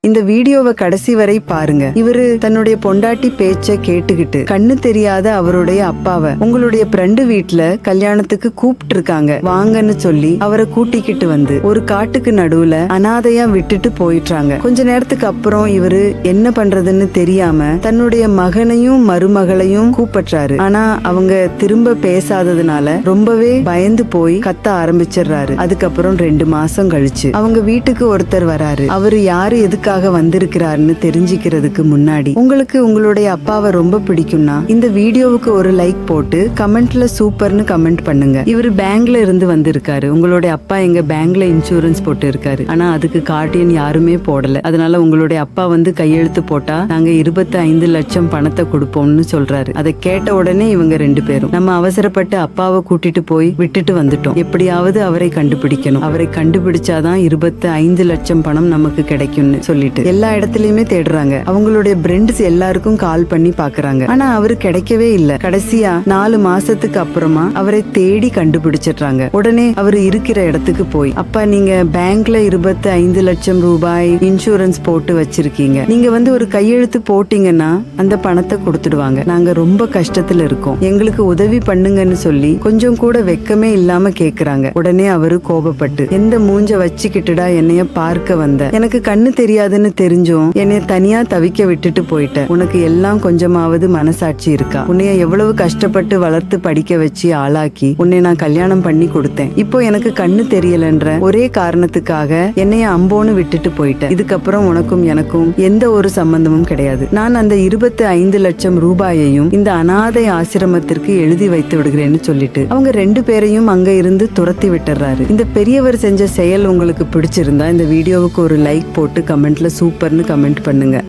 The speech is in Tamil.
இந்த வீடியோவை கடைசி வரை பாருங்க. இவரு தன்னுடைய பொண்டாட்டி பேச்ச கேட்டுக்கிட்டு கண்ணு தெரியாத அவருடைய அப்பாவை உங்களுடைய ஃப்ரெண்டு வீட்டுல கல்யாணத்துக்கு கூப்பிட்டு இருக்காங்க வாங்கன்னு சொல்லி அவரை கூட்டிக்கிட்டு வந்து ஒரு காட்டுக்கு நடுவுல அனாதையா விட்டுட்டு போயிட்டாங்க. கொஞ்ச நேரத்துக்கு அப்புறம் இவரு என்ன பண்றதுன்னு தெரியாம தன்னுடைய மகனையும் மருமகளையும் கூப்பிடுறாரு. ஆனா அவங்க திரும்ப பேசாததுனால ரொம்பவே பயந்து போய் கத்த ஆரம்பிச்சிடுறாரு. அதுக்கப்புறம் 2 மாசம் கழிச்சு அவங்க வீட்டுக்கு ஒருத்தர் வராரு. அவரு யாரு எதுக்காக வந்திருக்கிறாருன்னு தெரிஞ்சுக்கிறதுக்கு முன்னாடி உங்களுக்கு உங்களுடைய அப்பாவை ரொம்ப பிடிக்கும்னா இந்த வீடியோவுக்கு ஒரு லைக் போட்டு கமெண்ட்ல சூப்பர்னு கமெண்ட் பண்ணுங்க. இவரு பேங்க்ல இருந்து வந்திருக்காரு. உங்களுடைய அப்பா எங்க பேங்க்ல இன்சூரன்ஸ் போட்டு இருக்காரு. ஆனா அதுக்கு கார்டியன் யாருமே போடல. அதனால உங்களுடைய அப்பா வந்து கையெழுத்து போட்டா நாங்க 25 லட்சம் பணத்தை கொடுப்போம்னு சொல்றாரு. அதை கேட்ட உடனே இவங்க 2 பேரும் நம்ம அவசரப்பட்டு அப்பாவை கூட்டிட்டு போய் விட்டுட்டு வந்துட்டோம், எப்படியாவது அவரை கண்டுபிடிக்கணும், அவரை கண்டுபிடிச்சாதான் 25 லட்சம் பணம் நமக்கு கிடைக்கும்னு சொல்லிட்டு எல்லா இடத்துலயுமே தேடுறாங்க. அவங்களுடைய ஃப்ரெண்ட்ஸ் எல்லாருக்கும் கால் பண்ணி பாக்குறாங்க. ஆனா அவரு கிடைக்கவே இல்ல. கடைசியா 4 மாசத்துக்கு அப்புறமா அவரை தேடி கண்டுபிடிச்சிடுறாங்க. உடனே அவரு இருக்கிற இடத்துக்கு போய், அப்பா நீங்க பேங்க்ல 25 லட்சம் ரூபாய் இன்சூரன்ஸ் போட்டு வச்சிருக்கீங்க, நீங்க வந்து ஒரு கையெழுத்து போட்டீங்கன்னா அந்த பணத்தை கொடுத்துடுவாங்க, நாங்க ரொம்ப கஷ்டத்துல இருக்கோம், எங்களுக்கு உதவி பண்ணுங்கன்னு சொல்லி கொஞ்சம் கூட வெக்கமே இல்லாம கேக்குறாங்க. உடனே அவரு கோபப்பட்டு, எந்த மூஞ்ச வச்சுக்கிட்டுடா என்னைய பார்க்க வந்த, எனக்கு கண்ணு தெரியாதுன்னு தெரிஞ்சும் என்னைய தனியா தவிக்க விட்டுட்டு போயிட்ட, உனக்கு எல்லாம் கொஞ்சமாவது மனசாட்சி இருக்கா, உன்னைய எவ்வளவு கஷ்டப்பட்டு வளர்த்து படிக்க வச்சு ஆளாக்கி உன்னை நான் கல்யாணம் பண்ணி கொடுத்தேன், இப்போ எனக்கு கண்ணு தெரியலன்ற ஒரே காரணத்துக்காக என்னைய அம்போன்னு விட்டுட்டு போயிட்ட, இதுக்கப்புறம் உனக்கும் எனக்கும் எந்த ஒரு சம்பந்தமும் கிடையாது, நான் அந்த 25 லட்சம் ரூபாயையும் இந்த அனாதை ஆசிரமத்திற்கு எழுதி வைத்து விடுகிறேன்னு சொல்லிட்டு அவங்க 2 பேரையும் அங்க இருந்து துரத்தி விட்டுறாரு. இந்த பெரியவர் செஞ்ச செயல் உங்களுக்கு பிடிச்சிருந்தா இந்த வீடியோவுக்கு ஒரு லைக் போட்டு கமெண்ட்ல சூப்பர்னு கமெண்ட் பண்ணுங்க.